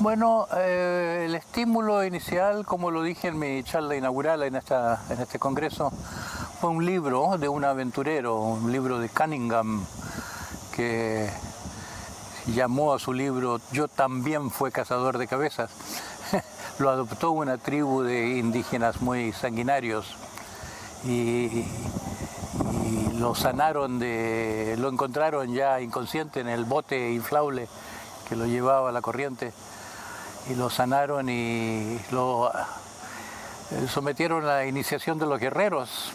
Bueno, el estímulo inicial, como lo dije en mi charla inaugural en este congreso, fue un libro de un aventurero, un libro de Cunningham, que llamó a su libro Yo también fue cazador de cabezas. Lo adoptó una tribu de indígenas muy sanguinarios y lo sanaron lo encontraron ya inconsciente en el bote inflable que lo llevaba a la corriente, y lo sanaron y lo sometieron a la iniciación de los guerreros.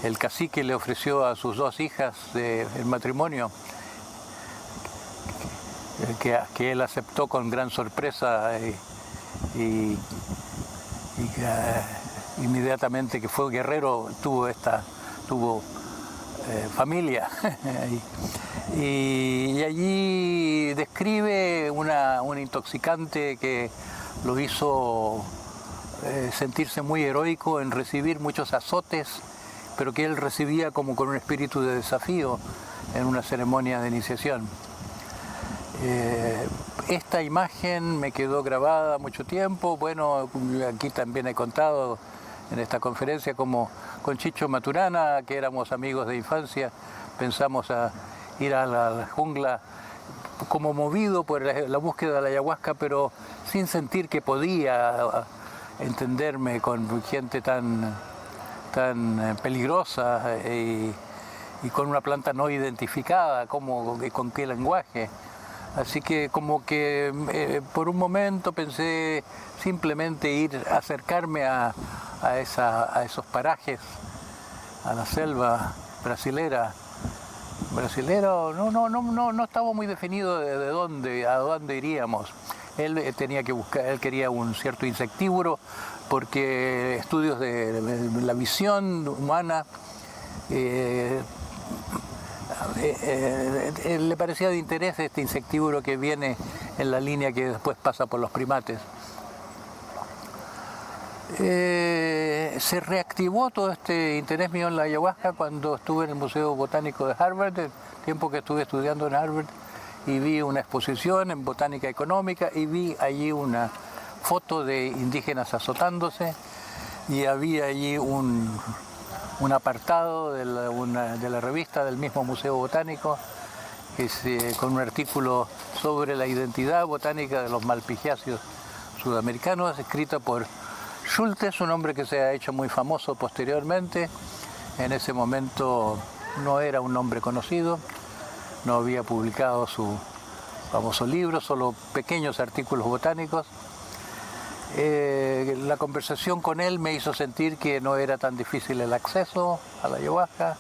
El cacique le ofreció a sus dos hijas el matrimonio, que él aceptó con gran sorpresa y inmediatamente que fue guerrero tuvo familia. y allí describe un intoxicante que lo hizo sentirse muy heroico en recibir muchos azotes, pero que él recibía como con un espíritu de desafío en una ceremonia de iniciación. Esta imagen me quedó grabada mucho tiempo. Bueno, aquí también he contado en esta conferencia como con Chicho Maturana, que éramos amigos de infancia, pensamos a ir a la jungla como movido por la búsqueda de la ayahuasca, pero sin sentir que podía entenderme con gente tan peligrosa y con una planta no identificada, con qué lenguaje. Así que como que por un momento pensé simplemente acercarme a esos parajes, a la selva brasilera. No estaba muy definido a dónde iríamos. Él quería un cierto insectívoro, porque estudios de la visión humana le parecía de interés este insectívoro que viene en la línea que después pasa por los primates. Se reactivó todo este interés mío en la ayahuasca cuando estuve en el Museo Botánico de Harvard, el tiempo que estuve estudiando en Harvard, y vi una exposición en botánica económica y vi allí una foto de indígenas azotándose, y había allí un apartado de la revista del mismo Museo Botánico con un artículo sobre la identidad botánica de los malpigiáceos sudamericanos, escrita por Schultes, un hombre que se ha hecho muy famoso posteriormente. En ese momento no era un nombre conocido, no había publicado su famoso libro, solo pequeños artículos botánicos. La conversación con él me hizo sentir que no era tan difícil el acceso a la ayahuasca.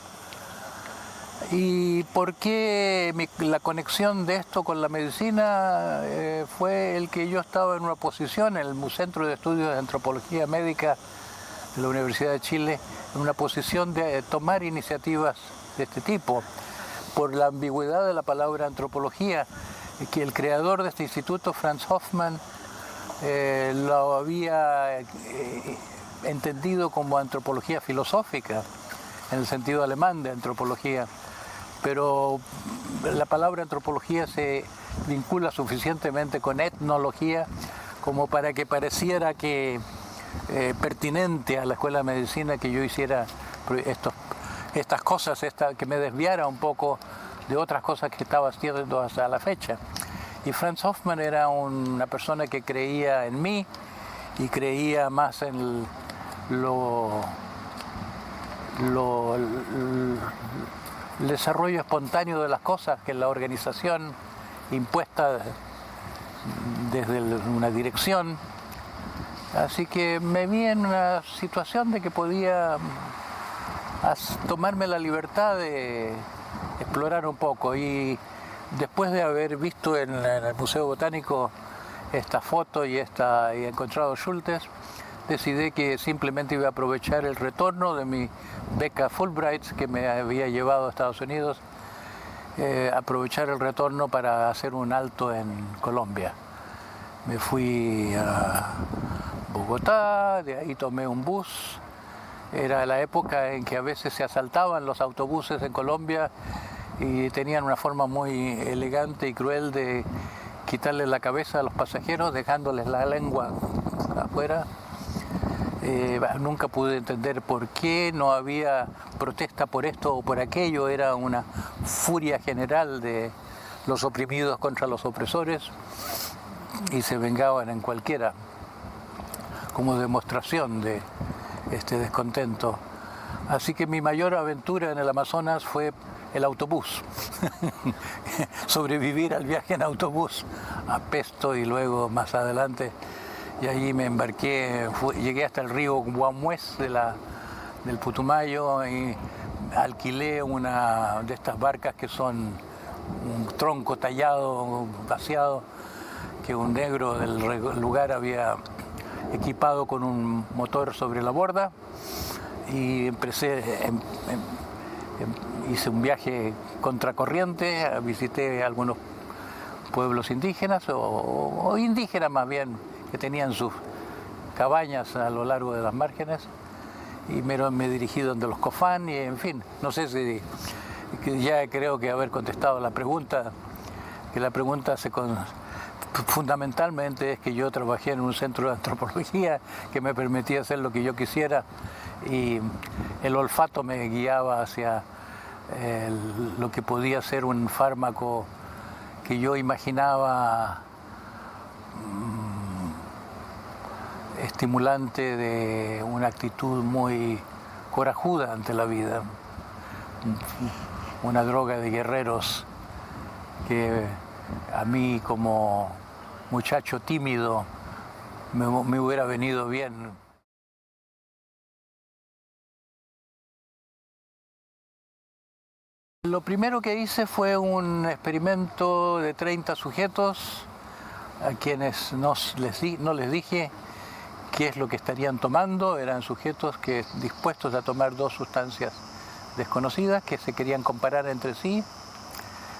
¿Y por qué la conexión de esto con la medicina? Fue el que yo estaba en una posición en el Centro de Estudios de Antropología Médica de la Universidad de Chile, en una posición de tomar iniciativas de este tipo, por la ambigüedad de la palabra antropología, que el creador de este instituto, Franz Hoffmann, lo había entendido como antropología filosófica, en el sentido alemán de antropología, pero la palabra antropología se vincula suficientemente con etnología como para que pareciera que pertinente a la Escuela de Medicina que yo hiciera estas cosas, que me desviara un poco de otras cosas que estaba haciendo hasta la fecha. Y Franz Hoffmann era una persona que creía en mí y creía más en el desarrollo espontáneo de las cosas que en la organización impuesta desde una dirección. Así que me vi en una situación de que podía tomarme la libertad de explorar un poco, y después de haber visto en el Museo Botánico esta foto y encontrado Schultes, decidí que simplemente iba a aprovechar el retorno de mi beca Fulbright que me había llevado a Estados Unidos, aprovechar el retorno para hacer un alto en Colombia. Me fui a Bogotá, de ahí tomé un bus. Era la época en que a veces se asaltaban los autobuses en Colombia y tenían una forma muy elegante y cruel de quitarle la cabeza a los pasajeros dejándoles la lengua afuera. Nunca pude entender por qué no había protesta por esto o por aquello. Era una furia general de los oprimidos contra los opresores y se vengaban en cualquiera, como demostración de este descontento. Así que mi mayor aventura en el Amazonas fue el autobús. Sobrevivir al viaje en autobús a Pesto y luego más adelante. Y allí me embarqué, llegué hasta el río Guamués del Putumayo y alquilé una de estas barcas que son un tronco tallado, vaciado, que un negro del lugar había equipado con un motor sobre la borda, y hice un viaje contracorriente, visité algunos pueblos indígenas o indígenas más bien, que tenían sus cabañas a lo largo de las márgenes, y me dirigí donde los Cofán y en fin, no sé si ya creo que haber contestado la pregunta, que la pregunta fundamentalmente es que yo trabajé en un centro de antropología que me permitía hacer lo que yo quisiera y el olfato me guiaba hacia lo que podía ser un fármaco que yo imaginaba estimulante de una actitud muy corajuda ante la vida, una droga de guerreros que a mí como muchacho tímido me hubiera venido bien. Lo primero que hice fue un experimento de 30 sujetos a quienes no les dije qué es lo que estarían tomando. Eran sujetos dispuestos a tomar dos sustancias desconocidas que se querían comparar entre sí,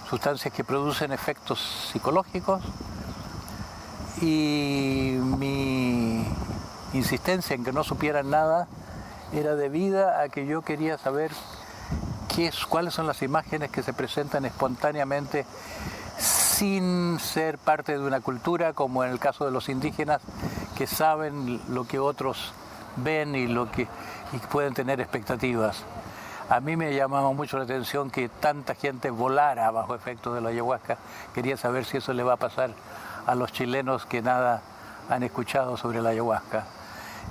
sustancias que producen efectos psicológicos, y mi insistencia en que no supieran nada era debida a que yo quería saber cuáles son las imágenes que se presentan espontáneamente sin ser parte de una cultura, como en el caso de los indígenas, que saben lo que otros ven y pueden tener expectativas. A mí me llamaba mucho la atención que tanta gente volara bajo efectos de la ayahuasca. Quería saber si eso le va a pasar a los chilenos que nada han escuchado sobre la ayahuasca.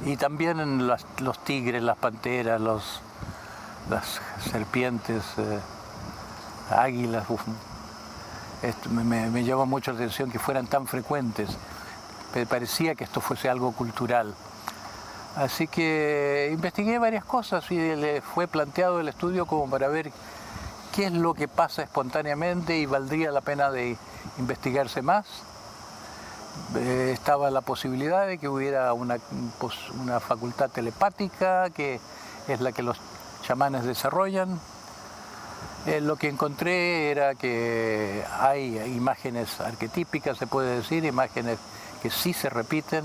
Y también los tigres, las panteras, las serpientes, águilas. Me llama mucho la atención que fueran tan frecuentes. Me parecía que esto fuese algo cultural. Así que investigué varias cosas y le fue planteado el estudio como para ver qué es lo que pasa espontáneamente y valdría la pena de investigarse más. Estaba la posibilidad de que hubiera una facultad telepática, que es la que los chamanes desarrollan. Lo que encontré era que hay imágenes arquetípicas, se puede decir, imágenes que sí se repiten,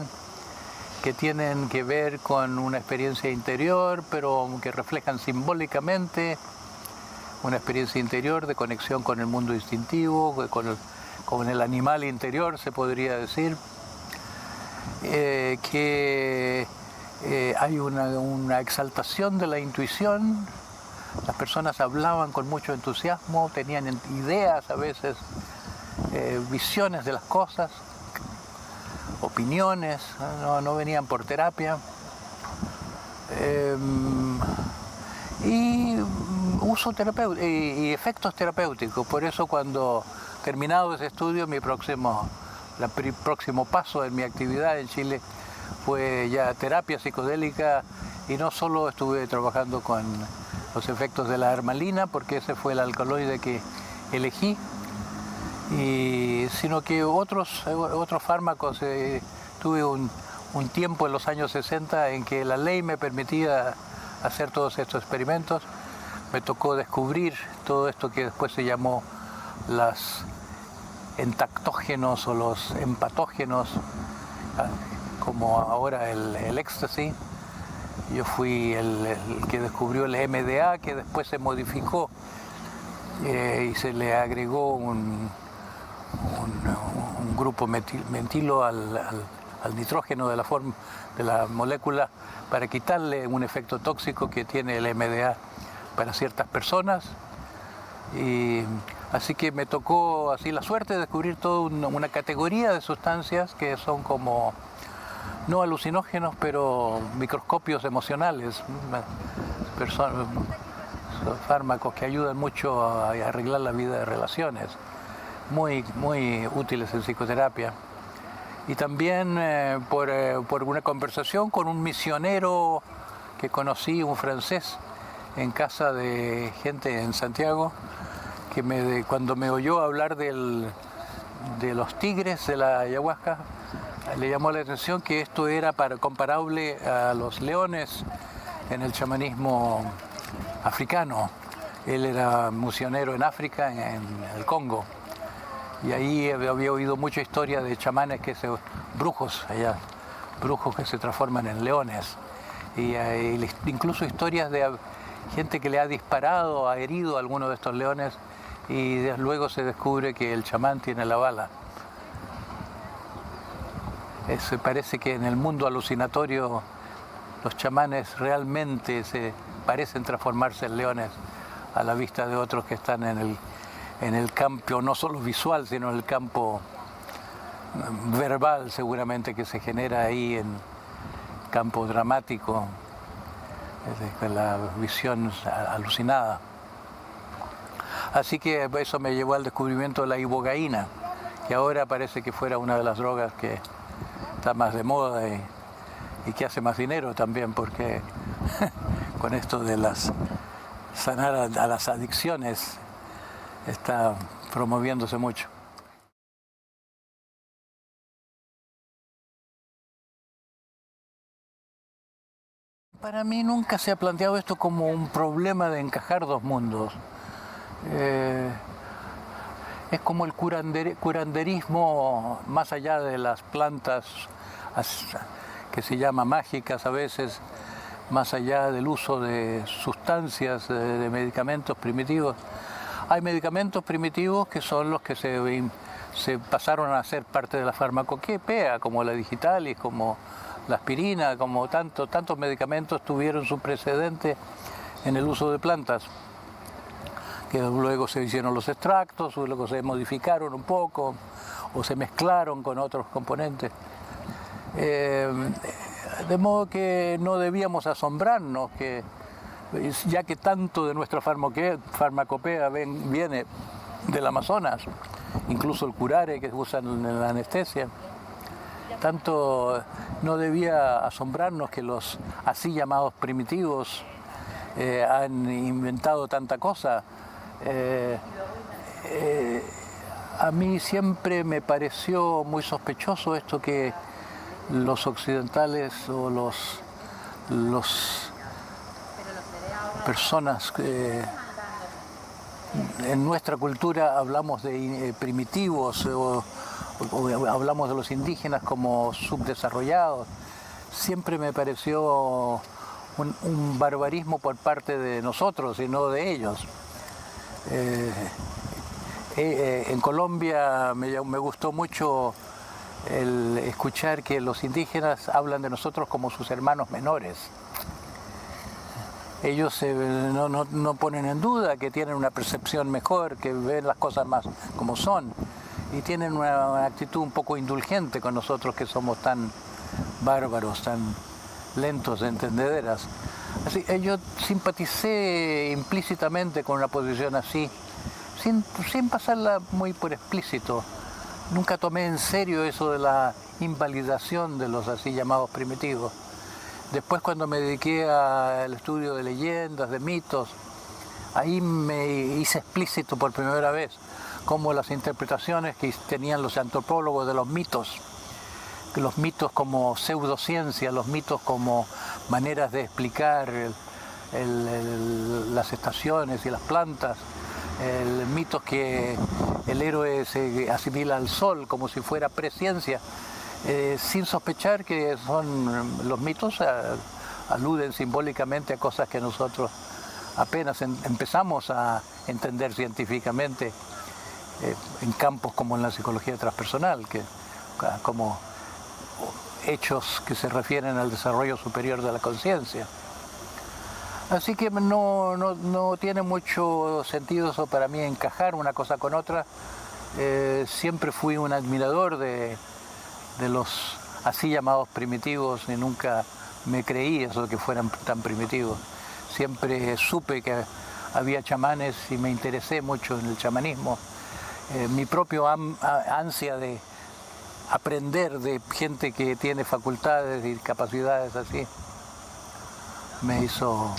que tienen que ver con una experiencia interior, pero que reflejan simbólicamente una experiencia interior de conexión con el mundo instintivo, con el animal interior, se podría decir, que hay una exaltación de la intuición. Las personas hablaban con mucho entusiasmo, tenían ideas a veces, visiones de las cosas, opiniones, no venían por terapia. Y uso terapéutico y efectos terapéuticos. Por eso cuando terminado ese estudio, el próximo paso en mi actividad en Chile fue ya terapia psicodélica, y no solo estuve trabajando con los efectos de la hermalina, porque ese fue el alcaloide que elegí, sino que otros fármacos. Tuve un tiempo en los años 60 en que la ley me permitía hacer todos estos experimentos. Me tocó descubrir todo esto que después se llamó los entactógenos o los empatógenos, como ahora el éxtasis. Yo fui el que descubrió el MDA, que después se modificó y se le agregó un un grupo metilo al nitrógeno de la molécula para quitarle un efecto tóxico que tiene el MDA para ciertas personas. Y así que me tocó así la suerte de descubrir toda una categoría de sustancias que son como, no alucinógenos, pero microscopios emocionales, fármacos que ayudan mucho a arreglar la vida de relaciones, muy, muy útiles en psicoterapia. Y también por una conversación con un misionero que conocí, un francés, en casa de gente en Santiago, que cuando me oyó hablar de los tigres de la ayahuasca, le llamó la atención que esto era comparable a los leones en el chamanismo africano. Él era misionero en África, en el Congo, y ahí había oído mucha historia de chamanes brujos allá, brujos que se transforman en leones, y incluso historias de gente que le ha disparado, ha herido a alguno de estos leones, y luego se descubre que el chamán tiene la bala. Parece que en el mundo alucinatorio los chamanes realmente parecen transformarse en leones a la vista de otros que están en el campo, no solo visual, sino en el campo verbal seguramente que se genera ahí en campo dramático, con la visión alucinada. Así que eso me llevó al descubrimiento de la ibogaína, que ahora parece que fuera una de las drogas que está más de moda y que hace más dinero también, porque con esto de sanar a las adicciones está promoviéndose mucho. Para mí nunca se ha planteado esto como un problema de encajar dos mundos. Es como el curanderismo más allá de las plantas que se llama mágicas a veces, más allá del uso de sustancias, de medicamentos primitivos. Hay medicamentos primitivos que son los que se pasaron a ser parte de la farmacopea, como la digitalis, como la aspirina, como tantos medicamentos tuvieron su precedente en el uso de plantas, que luego se hicieron los extractos, luego se modificaron un poco o se mezclaron con otros componentes. De modo que no debíamos asombrarnos ya que tanto de nuestra farmacopea viene del Amazonas, incluso el curare que usan en la anestesia, tanto no debía asombrarnos que los así llamados primitivos han inventado tanta cosa. A mí siempre me pareció muy sospechoso esto que los occidentales o los personas que en nuestra cultura hablamos de primitivos o hablamos de los indígenas como subdesarrollados. Siempre me pareció un barbarismo por parte de nosotros y no de ellos. En Colombia me gustó mucho el escuchar que los indígenas hablan de nosotros como sus hermanos menores. Ellos no ponen en duda que tienen una percepción mejor, que ven las cosas más como son, y tienen una actitud un poco indulgente con nosotros que somos tan bárbaros, tan lentos de entendederas. Así, yo simpaticé implícitamente con una posición así, sin pasarla muy por explícito. Nunca tomé en serio eso de la invalidación de los así llamados primitivos. Después, cuando me dediqué al estudio de leyendas, de mitos, ahí me hice explícito por primera vez cómo las interpretaciones que tenían los antropólogos de los mitos como pseudociencia, los mitos como maneras de explicar las estaciones y las plantas, mitos que el héroe se asimila al sol como si fuera presciencia, sin sospechar que los mitos aluden simbólicamente a cosas que nosotros apenas empezamos a entender científicamente en campos como en la psicología transpersonal, como hechos que se refieren al desarrollo superior de la conciencia. Así que no tiene mucho sentido eso para mí encajar una cosa con otra. Siempre fui un admirador de los así llamados primitivos y nunca me creí eso que fueran tan primitivos. Siempre supe que había chamanes y me interesé mucho en el chamanismo. Mi propio ansia de aprender de gente que tiene facultades y capacidades así me hizo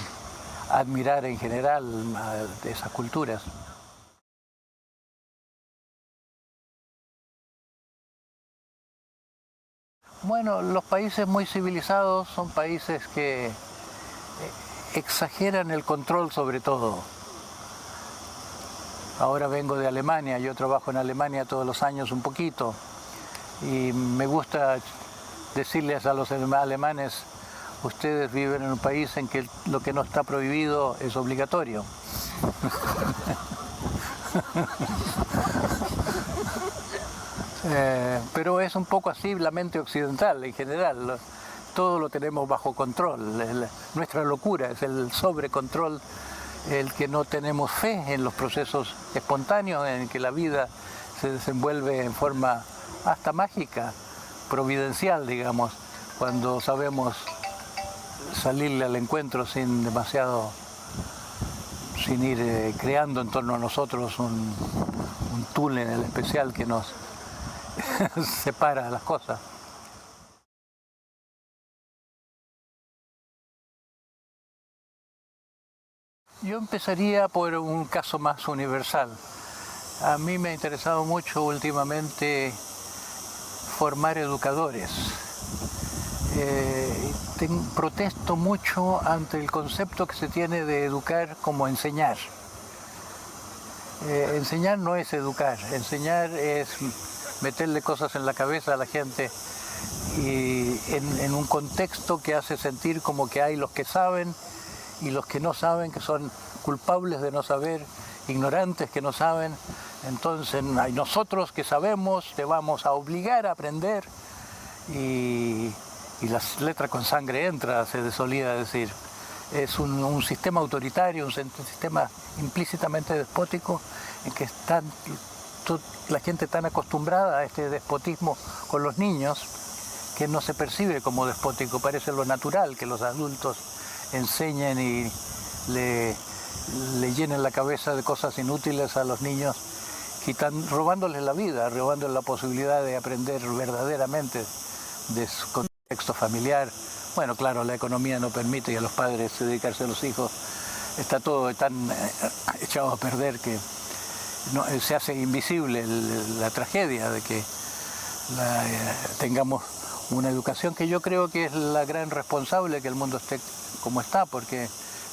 admirar en general de esas culturas. Bueno, los países muy civilizados son países que exageran el control sobre todo. Ahora vengo de Alemania, yo trabajo en Alemania todos los años un poquito y me gusta decirles a los alemanes: ustedes viven en un país en que lo que no está prohibido es obligatorio. Pero es un poco así la mente occidental en general. Todo lo tenemos bajo control. Nuestra locura es el sobrecontrol, el que no tenemos fe en los procesos espontáneos, en que la vida se desenvuelve en forma hasta mágica, providencial, digamos, cuando sabemos salirle al encuentro sin ir creando en torno a nosotros un túnel especial que nos separa las cosas. Yo empezaría por un caso más universal. A mí me ha interesado mucho últimamente formar educadores. Protesto mucho ante el concepto que se tiene de educar como enseñar. Enseñar no es educar, enseñar es meterle cosas en la cabeza a la gente y en un contexto que hace sentir como que hay los que saben y los que no saben, que son culpables de no saber, ignorantes que no saben. Entonces hay nosotros que sabemos, te vamos a obligar a aprender, y la letra con sangre entra, se solía decir. Es un sistema autoritario, un sistema implícitamente despótico, en que está la gente tan acostumbrada a este despotismo con los niños que no se percibe como despótico. Parece lo natural que los adultos enseñen y le llenen la cabeza de cosas inútiles a los niños, robándoles la vida, robándoles la posibilidad de aprender verdaderamente de su contexto familiar. Bueno, claro, la economía no permite a los padres dedicarse a los hijos. Está todo tan echado a perder que se hace invisible la tragedia de que tengamos una educación que yo creo que es la gran responsable que el mundo esté como está, porque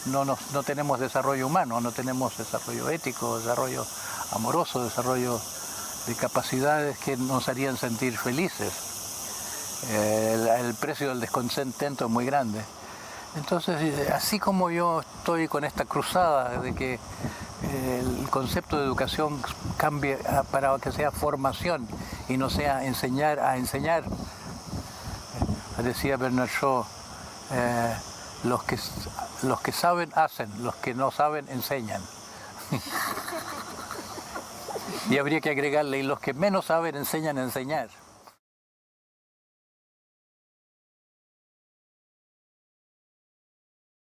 no tenemos desarrollo humano, no tenemos desarrollo ético, desarrollo amoroso, desarrollo de capacidades que nos harían sentir felices. El precio del descontento es muy grande. Entonces, así como yo estoy con esta cruzada de que el concepto de educación cambie para que sea formación y no sea enseñar a enseñar, decía Bernard Shaw, los que saben hacen, los que no saben enseñan. Y habría que agregarle, y los que menos saben enseñan a enseñar.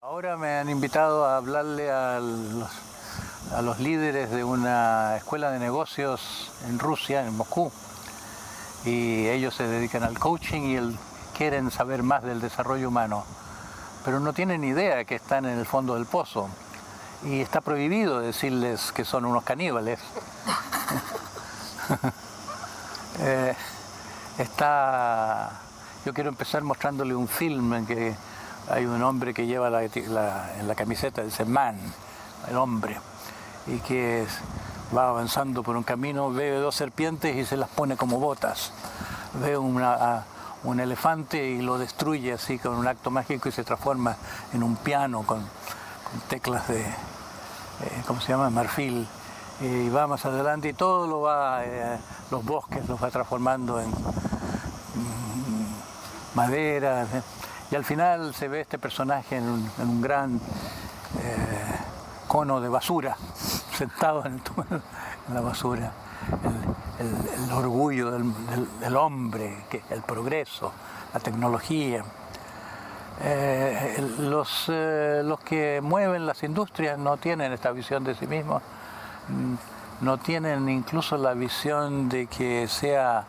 Ahora me han invitado a hablarle a los líderes de una escuela de negocios en Rusia, en Moscú, y ellos se dedican al coaching y quieren saber más del desarrollo humano, pero no tienen idea que están en el fondo del pozo y está prohibido decirles que son unos caníbales. Yo quiero empezar mostrándole un film en que hay un hombre que lleva en la camiseta, dice man, el hombre, y que va avanzando por un camino, ve dos serpientes y se las pone como botas. Ve un elefante y lo destruye así con un acto mágico y se transforma en un piano con teclas de, ¿cómo se llama?, marfil. y va más adelante y todo lo va, los bosques los va transformando en madera, y al final se ve este personaje en un gran cono de basura, sentado en la basura. El orgullo del hombre, el progreso, la tecnología. Los que mueven las industrias no tienen esta visión de sí mismos, no tienen incluso la visión de que sea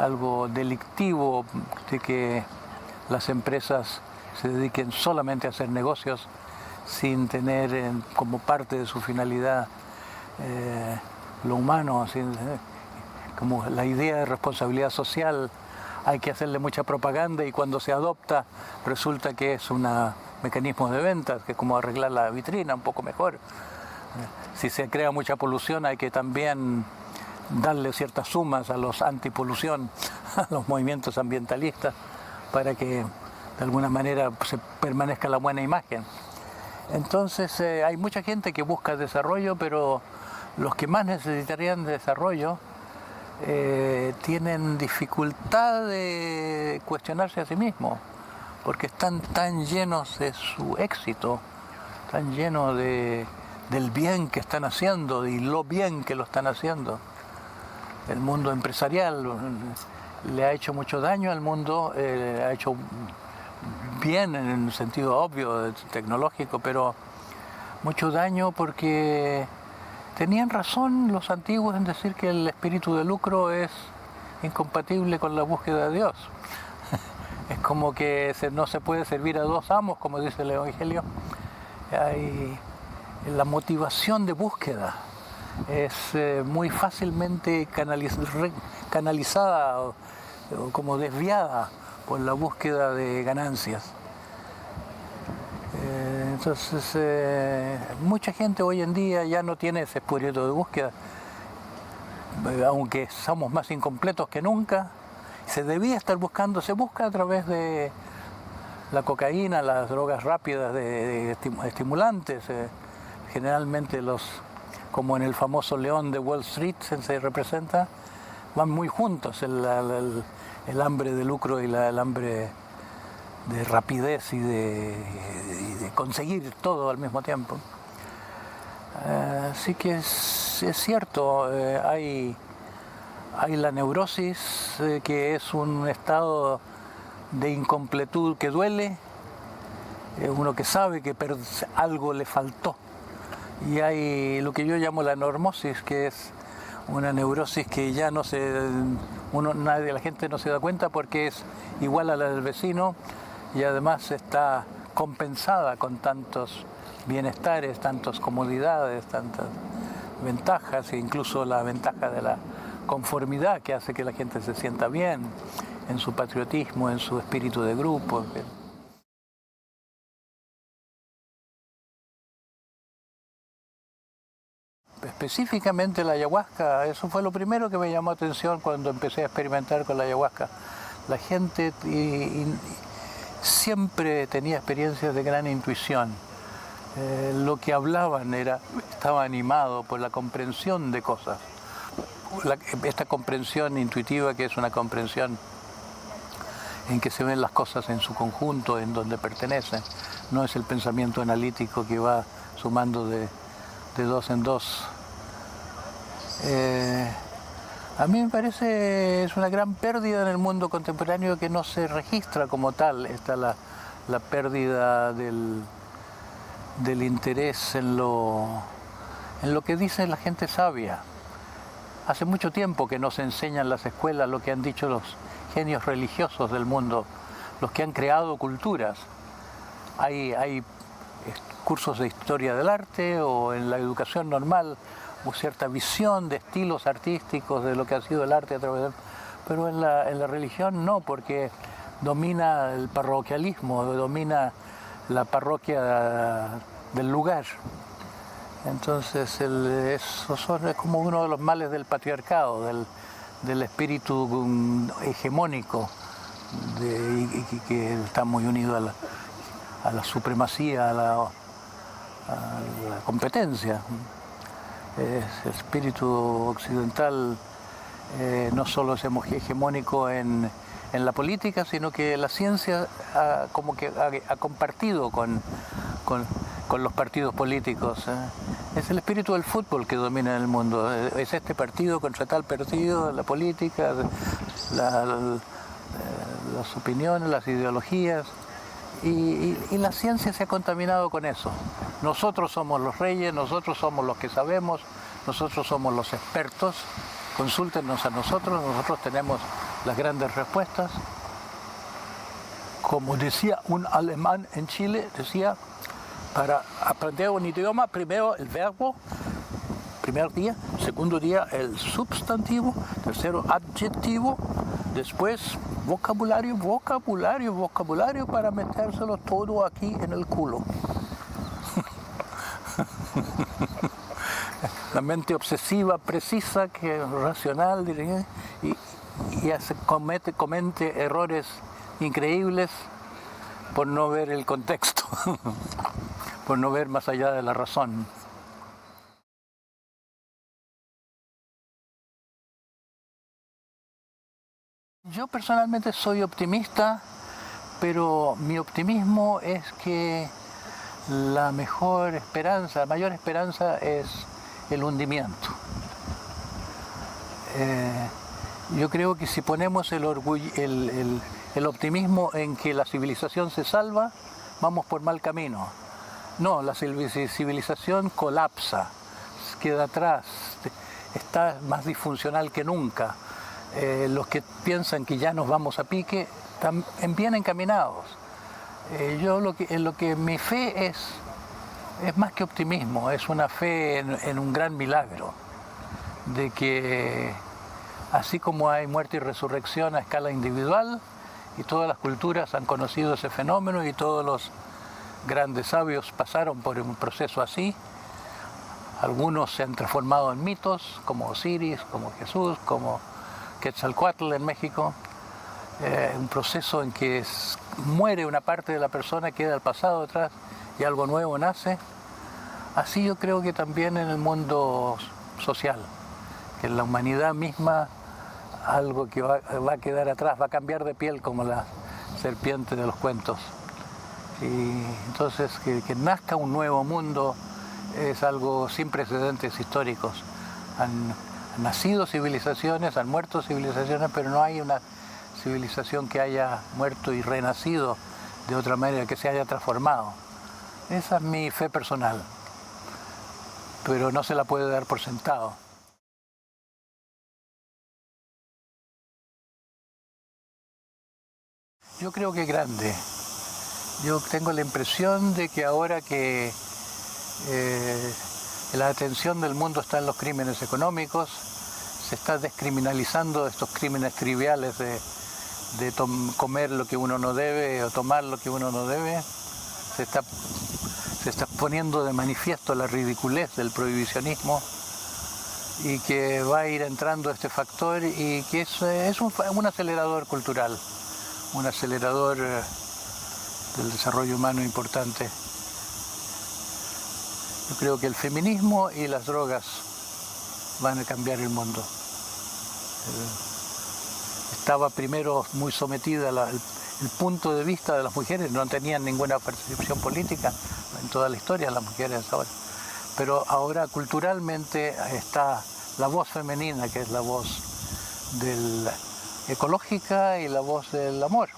algo delictivo, de que las empresas se dediquen solamente a hacer negocios sin tener como parte de su finalidad lo humano, así, como la idea de responsabilidad social. Hay que hacerle mucha propaganda y cuando se adopta resulta que es un mecanismo de ventas, que es como arreglar la vitrina un poco mejor. Si se crea mucha polución hay que también darle ciertas sumas a los antipolución, a los movimientos ambientalistas, para que de alguna manera se permanezca la buena imagen. Entonces hay mucha gente que busca desarrollo, pero los que más necesitarían desarrollo tienen dificultad de cuestionarse a sí mismos, porque están tan llenos de su éxito, tan llenos del bien que están haciendo y lo bien que lo están haciendo. El mundo empresarial le ha hecho mucho daño al mundo, ha hecho bien en el sentido obvio, tecnológico, pero mucho daño porque tenían razón los antiguos en decir que el espíritu de lucro es incompatible con la búsqueda de Dios. Es como que no se puede servir a dos amos, como dice el Evangelio. Hay la motivación de búsqueda es muy fácilmente canalizada o como desviada por la búsqueda de ganancias. Entonces, mucha gente hoy en día ya no tiene ese espíritu de búsqueda, aunque somos más incompletos que nunca. Se debía estar buscando, se busca a través de la cocaína, las drogas rápidas de estimulantes, generalmente como en el famoso león de Wall Street se representa, van muy juntos el hambre de lucro y el hambre de rapidez y de conseguir todo al mismo tiempo. Así que es cierto, hay la neurosis, que es un estado de incompletud que duele, uno que sabe que algo le faltó. Y hay lo que yo llamo la normosis, que es una neurosis que ya la gente no se da cuenta porque es igual a la del vecino y además está compensada con tantos bienestares, tantas comodidades, tantas ventajas, e incluso la ventaja de la conformidad que hace que la gente se sienta bien en su patriotismo, en su espíritu de grupo. Específicamente la ayahuasca, eso fue lo primero que me llamó la atención cuando empecé a experimentar con la ayahuasca. La gente siempre tenía experiencias de gran intuición. Lo que hablaban estaba animado por la comprensión de cosas. Esta comprensión intuitiva, que es una comprensión en que se ven las cosas en su conjunto, en donde pertenecen. No es el pensamiento analítico que va sumando de dos en dos. A mí me parece es una gran pérdida en el mundo contemporáneo que no se registra como tal. Está la pérdida del interés en lo que dice la gente sabia. Hace mucho tiempo que no se enseña en las escuelas lo que han dicho los genios religiosos del mundo, los que han creado culturas. Hay cursos de historia del arte o en la educación normal o cierta visión de estilos artísticos de lo que ha sido el arte a través del... Pero en la religión no, porque domina el parroquialismo, domina la parroquia del lugar. Entonces eso es como uno de los males del patriarcado, del espíritu hegemónico que está muy unido a la supremacía, a la competencia. El espíritu occidental no solo es hegemónico en la política, sino que la ciencia como que ha compartido con los partidos políticos. Es el espíritu del fútbol que domina el mundo. Es este partido contra tal partido, la política, las opiniones, las ideologías. Y la ciencia se ha contaminado con eso. Nosotros somos los reyes, nosotros somos los que sabemos, nosotros somos los expertos. Consúltenos a nosotros, nosotros tenemos las grandes respuestas. Como decía un alemán en Chile, decía, para aprender un idioma, primero el verbo, primer día, segundo día el substantivo, tercero adjetivo, después vocabulario, vocabulario, vocabulario para metérselo todo aquí en el culo. La mente obsesiva, precisa, que es racional, diría, y comete errores increíbles por no ver el contexto, por no ver más allá de la razón. Yo personalmente soy optimista, pero mi optimismo es que la mayor esperanza es el hundimiento. Yo creo que si ponemos el optimismo en que la civilización se salva, vamos por mal camino. No, la civilización colapsa, queda atrás, está más disfuncional que nunca. Los que piensan que ya nos vamos a pique están bien encaminados. En lo que mi fe es más que optimismo, es una fe en un gran milagro, de que así como hay muerte y resurrección a escala individual, y todas las culturas han conocido ese fenómeno y todos los grandes sabios pasaron por un proceso así, algunos se han transformado en mitos, como Osiris, como Jesús, como Quetzalcóatl en México, un proceso en que muere una parte de la persona, queda el pasado atrás y algo nuevo nace. Así yo creo que también en el mundo social, que en la humanidad misma algo que va a quedar atrás, va a cambiar de piel como la serpiente de los cuentos. Y entonces que nazca un nuevo mundo es algo sin precedentes históricos. Han nacido civilizaciones, han muerto civilizaciones, pero no hay una civilización que haya muerto y renacido de otra manera, que se haya transformado. Esa es mi fe personal, pero no se la puede dar por sentado. Yo creo que grande. Yo tengo la impresión de que ahora que la atención del mundo está en los crímenes económicos, se está descriminalizando estos crímenes triviales de comer lo que uno no debe o tomar lo que uno no debe. Se está poniendo de manifiesto la ridiculez del prohibicionismo y que va a ir entrando este factor y que es un acelerador cultural, un acelerador del desarrollo humano importante. Yo creo que el feminismo y las drogas van a cambiar el mundo. Estaba primero muy sometida el punto de vista de las mujeres, no tenían ninguna percepción política en toda la historia las mujeres ahora. Pero ahora culturalmente está la voz femenina, que es la voz ecológica y la voz del amor.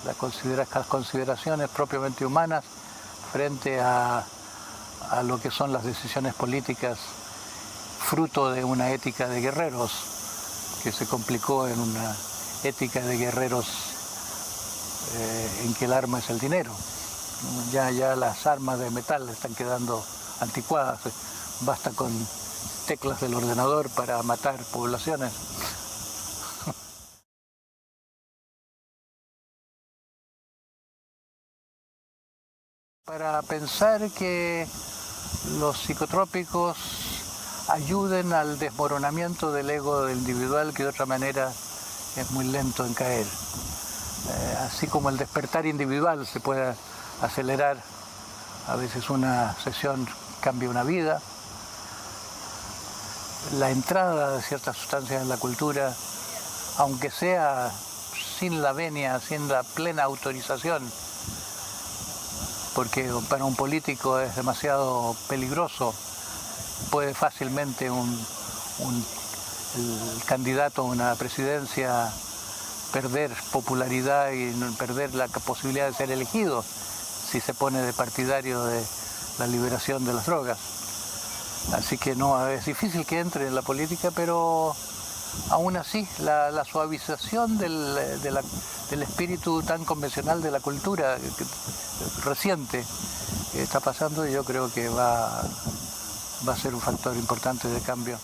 Las consideraciones propiamente humanas frente a lo que son las decisiones políticas, fruto de una ética de guerreros que se complicó en una ética de guerreros en que el arma es el dinero. Ya las armas de metal están quedando anticuadas, basta con teclas del ordenador para matar poblaciones. Para pensar que los psicotrópicos ayuden al desmoronamiento del ego individual, que de otra manera es muy lento en caer. Así como el despertar individual se puede acelerar, a veces una sesión cambia una vida, la entrada de ciertas sustancias en la cultura, aunque sea sin la venia, sin la plena autorización, porque para un político es demasiado peligroso, puede fácilmente el candidato a una presidencia perder popularidad y perder la posibilidad de ser elegido si se pone de partidario de la liberación de las drogas. Así que no, es difícil que entre en la política, pero aún así la suavización del espíritu tan convencional de la cultura reciente que está pasando, yo creo que va a ser un factor importante de cambio.